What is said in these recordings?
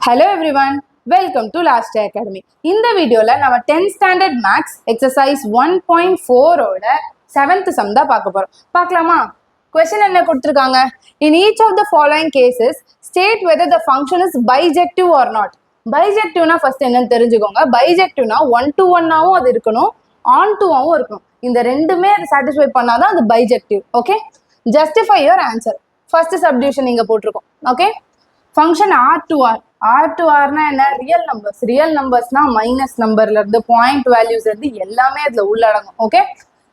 Hello everyone, welcome to Last Day Academy. இந்த வீடியோல நம்ம 10th standard maths exercise 1.4 ஓட 7th sum தான் பார்க்க போறோம். பார்க்கலாமா? Question என்ன கொடுத்திருக்காங்க? In each of the following cases, state whether the function is bijective or not. Bijectiveனா ஃபர்ஸ்ட் என்னன்னு தெரிஞ்சுக்கோங்க. Bijectiveனா 1 to 1ஆவும் அது இருக்கணும், on to ஆவும் இருக்கணும். இந்த ரெண்டுமே அது satisfy பண்ணாதான் அது bijective. Okay? Justify your answer. First subdivision இங்க போட்டிருக்கோம். Okay? Function R to R. R to R na என்ன ரியல் நம்பர்ஸ். ரியல் நம்பர்ஸ்னா மைனஸ் நம்பர்ல இருந்து பாயிண்ட் வேல்யூஸ் இருந்து எல்லாமே அதுல உள்ளடங்கும். Okay,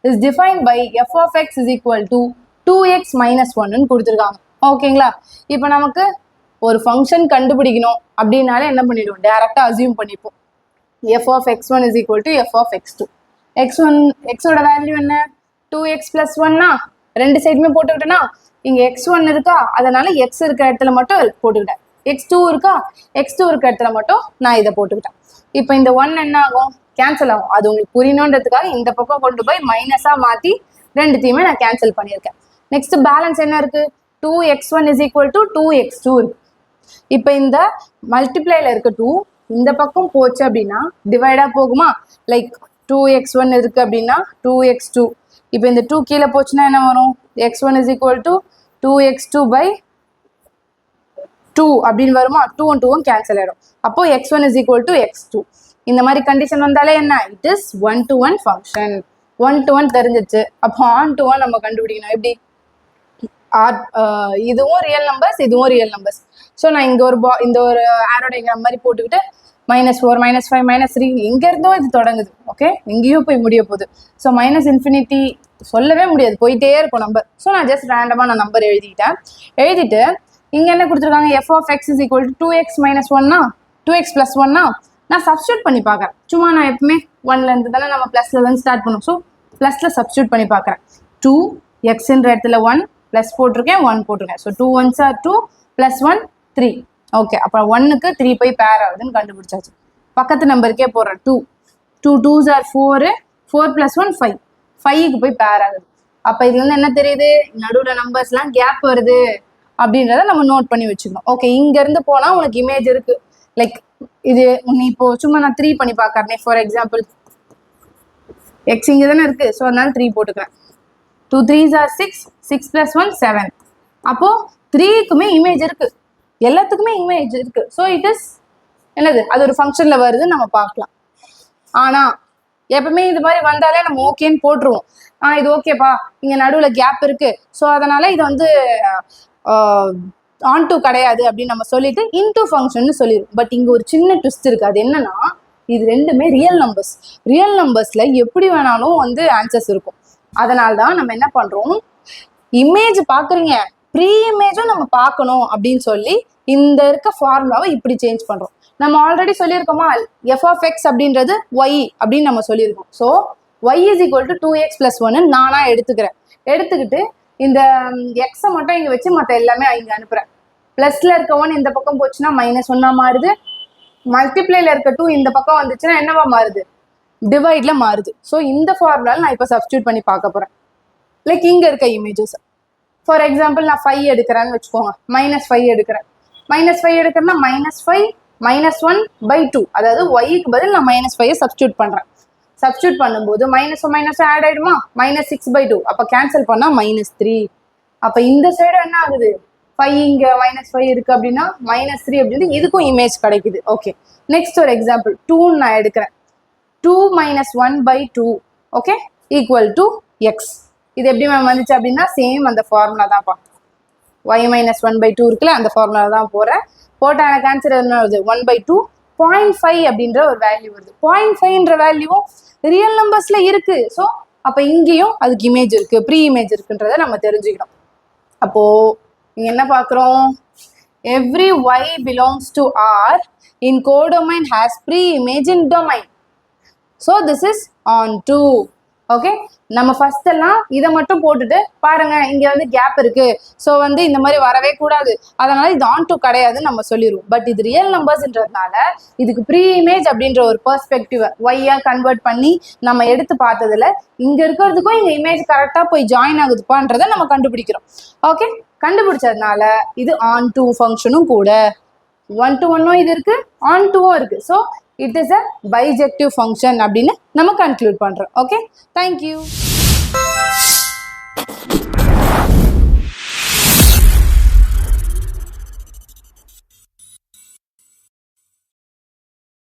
is defined by f of x is equal to 2x minus 1 கொடுத்துருக்காங்க. ஓகேங்களா? இப்போ நமக்கு ஒரு ஃபங்க்ஷன் கண்டுபிடிக்கணும் அப்படின்னாலே என்ன பண்ணிடுவோம், டைரக்டா அசியூம் பண்ணிப்போம். f of x1 is equal to f of x2. x1 x ஓட வேல்யூ என்ன, 2x plus 1னா ரெண்டு சைடுமே போட்டுக்கிட்டேன்னா இங்க x1 இருக்கா, அதனால x இருக்கிற இடத்துல மட்டும் போட்டுக்கிட்டேன். x2 இருக்கா, x2 இருக்கிற இடத்துல மட்டும் நான் இதை போட்டுக்கிட்டேன். இப்போ இந்த 1 என்ன ஆகும், கேன்சல் ஆகும். அது உங்களுக்கு புரியணுன்றதுக்காக இந்த பக்கம் கொண்டு போய் மைனஸா மாத்தி ரெண்டுத்தையுமே நான் கேன்சல் பண்ணியிருக்கேன். நெக்ஸ்ட் பேலன்ஸ் என்ன இருக்கு, 2x1 is equal to 2x2 இருக்கு. இப்போ இந்த மல்டிப்ளைல இருக்க 2 இந்த பக்கம் போச்சு அப்படின்னா டிவைடா போகுமா, லைக் 2x1 இருக்கு அப்படின்னா 2x2. இப்போ இந்த 2 கீழே போச்சுன்னா என்ன வரும், x1 is equal to 2x2 by 2 அப்படின்னு வருமா, 2 and 2 கேன்சல் ஆயிடும். அப்போ x1 is equal to x2. இந்த மாதிரி கண்டிஷன் வந்தாலே என்ன, it is 1 to 1 function. 1 to 1 தெரிஞ்சிச்சு. அப்போ ஆன் டு 1 நம்ம கண்டுபிடிக்கணும். எப்படி, இதுவும் ரியல் நம்பர்ஸ் இதுவும் ரியல் நம்பர்ஸ். ஸோ நான் இங்க இந்த ஒரு ஆரோடைகிராம் மாதிரி போட்டுக்கிட்டு -4 -5 -3 எங்க இருந்தோ இது தொடங்குது. ஓகே, எங்கேயும் போய் முடிய போகுது. ஸோ மைனஸ் இன்ஃபினிட்டி சொல்லவே முடியாது, போயிட்டே இருக்கும் நம்பர். ஸோ நான் ஜஸ்ட் ரேண்டமா நான் நம்பர் எழுதிட்டு இங்க என்ன கொடுத்துருக்காங்க, f of x is equal to 2x minus 1னா 2x plus 1னா நான் சப்ஸ்டியூட் பண்ணி பார்க்குறேன். சும்மா நான் எப்பவுமே 1ல இருந்து தானே நம்ம பிளஸ்ல இருந்து ஸ்டார்ட் பண்ணுவோம். ஸோ பிளஸ்ல சப்ஸ்டியூட் பண்ணி பார்க்குறேன். 2xன்ற இடத்துல 1 பிளஸ் போட்டிருக்கேன், 1 போட்டிருக்கேன். So 2 1s are 2 plus 1 3. Okay, அப்புறம் 1க்கு 3 போய் பேர் ஆகுதுன்னு கண்டுபிடிச்சாச்சு. பக்கத்து நம்பருக்கே போடுறேன். 2 2s are 4 4 plus 1 5 5க்கு போய் பேர் ஆகுது. அப்போ இதுல இருந்து என்ன தெரியுது, நடுவில் நம்பர்ஸ்லாம் கேப் வருது அப்படின்றத நம்ம நோட் பண்ணி வச்சுக்கணும். ஓகே, இங்க இருந்து போனா உனக்கு இமேஜ் இருக்கு. லைக் இது இப்போ சும்மா நான் 3 பண்ணி பார்க்கறேன். ஃபார் எக்ஸாம்பிள் எக்ஸ் இங்க தானே இருக்கு, ஸோ அதனால 3 போட்டுக்கிறேன். 2 3s are 6 6 plus 1 7. அப்போ 3க்குமே இமேஜ் இருக்கு, எல்லாத்துக்குமே இமேஜ் இருக்கு. ஸோ இட் இஸ் என்னது, அது ஒரு ஃபங்க்ஷன்ல வருதுன்னு நம்ம பார்க்கலாம். ஆனா எப்பவுமே இது மாதிரி வந்தாலே நம்ம ஓகேன்னு போட்டுருவோம். இது ஓகேப்பா, இங்க நடுவில் கேப் இருக்கு, ஸோ அதனால இது வந்து ஆன் டூ கிடையாது அப்படின்னு நம்ம சொல்லிட்டு இன்டூ ஃபங்க்ஷன் சொல்லிடுவோம். பட் இங்க ஒரு சின்ன ட்விஸ்ட் இருக்கு. அது என்னன்னா, இது ரெண்டுமே ரியல் நம்பர்ஸ். ரியல் நம்பர்ஸ்ல எப்படி வேணாலும் வந்து ஆன்சர்ஸ் இருக்கும். அதனால தான் நம்ம என்ன பண்றோம், இமேஜ் பாக்குறீங்க, ப்ரீ இமேஜும் நம்ம பார்க்கணும் அப்படின்னு சொல்லி இந்த இருக்க ஃபார்முலாவை இப்படி சேஞ்ச் பண்றோம். நம்ம ஆல்ரெடி சொல்லியிருக்கோமா, f of x அப்படின்றது y அப்படின்னு நம்ம சொல்லியிருக்கோம். So y is equal to 2x plus 1 நானா எடுத்துக்கிட்டு இந்த எக்ஸை மட்டும் இங்க வச்சு மற்ற எல்லாமே இங்க அனுப்புறேன். பிளஸ்ல இருக்க 1 இந்த பக்கம் போச்சுன்னா -1 மாறுது. மல்டிப்ளைல இருக்க 2 இந்த பக்கம் வந்துச்சுன்னா என்னவா மாறுது, டிவைட்ல மாறுது. ஸோ இந்த ஃபார்முலால நான் இப்போ சப்ஸ்டியூட் பண்ணி பார்க்க போறேன். லைக் இங்க இருக்க இமேஜஸ், ஃபார் எக்ஸாம்பிள் நான் 5 எடுக்கிறேன்னு வச்சுக்கோங்க, -5 எடுக்கிறேன். -5 எடுக்கிறேன்னா -5 -1/2, அதாவது y-க்கு பதில் நான் -5 சப்ஸ்டியூட் பண்றேன். சப்ஸ்டியூட் பண்ணும்போது மைனஸ் ஆட் ஆயிடுமா, -6/2. அப்ப கேன்சல் பண்ணா -3. அப்ப இந்த சைடு என்ன ஆகுது, 5 இங்க -5 இருக்கு அப்படின்னா -3 அப்படின்னு இதுக்கும் இமேஜ் கிடைக்குது. ஓகே, நெக்ஸ்ட் ஒரு எக்ஸாம்பிள் 2 நான் எடுக்கிறேன். 2 - 1/2 ஓகே ஈக்குவல் டு எக்ஸ். இது எப்படி மேம் வந்துச்சு அப்படின்னா சேம் அந்த ஃபார்முலா தான்ப்பா. y - 1/2 இருக்குல்ல, அந்த ஃபார்முலா தான் போட்டா எனக்கு ஆன்சர் என்ன வருது, 1/2 0.5 அப்படின்ற ஒரு வேல்யூ வருது. 0.5ன்ற வேல்யூவும் ரியல் நம்பர்ஸ்ல இருக்கு. ஸோ அப்ப இங்கேயும் அதுக்கு இமேஜ் இருக்கு, ப்ரீ இமேஜ் இருக்குன்றத நம்ம தெரிஞ்சுக்கணும். அப்போ நீங்க என்ன பாக்குறோம், every y belongs to R in codomain has pre-image in domain. So this is onto. Okay, நம்ம ஃபர்ஸ்ட் எல்லாம் இதை மட்டும் போட்டுட்டு பாருங்க இங்க வந்து கேப் இருக்கு, ஸோ வந்து இந்த மாதிரி வரவே கூடாது, அதனால இது ஆன் டூ கிடையாதுன்னு நம்ம சொல்லிடுவோம். பட் இது ரியல் நம்பர்ஸ்ன்றதுனால இதுக்கு ப்ரீ இமேஜ் அப்படின்ற ஒரு பெர்ஸ்பெக்டிவ் ஒய்யா கன்வெர்ட் பண்ணி நம்ம எடுத்து பார்த்ததுல இங்க இருக்கிறதுக்கும் இங்க இமேஜ் கரெக்டா போய் ஜாயின் ஆகுதுப்பான்றதை நம்ம கண்டுபிடிக்கிறோம். ஓகே, கண்டுபிடிச்சதுனால இது ஆன் டூ ஃபங்க்ஷனும் கூட. ஒன் டு ஒன்னும் இது இருக்கு, ஆன் டுவும் இருக்கு. So it is a bijective function அப்படின்னு நம்ம கன்க்ளூட் பண்றோம். Okay, thank you.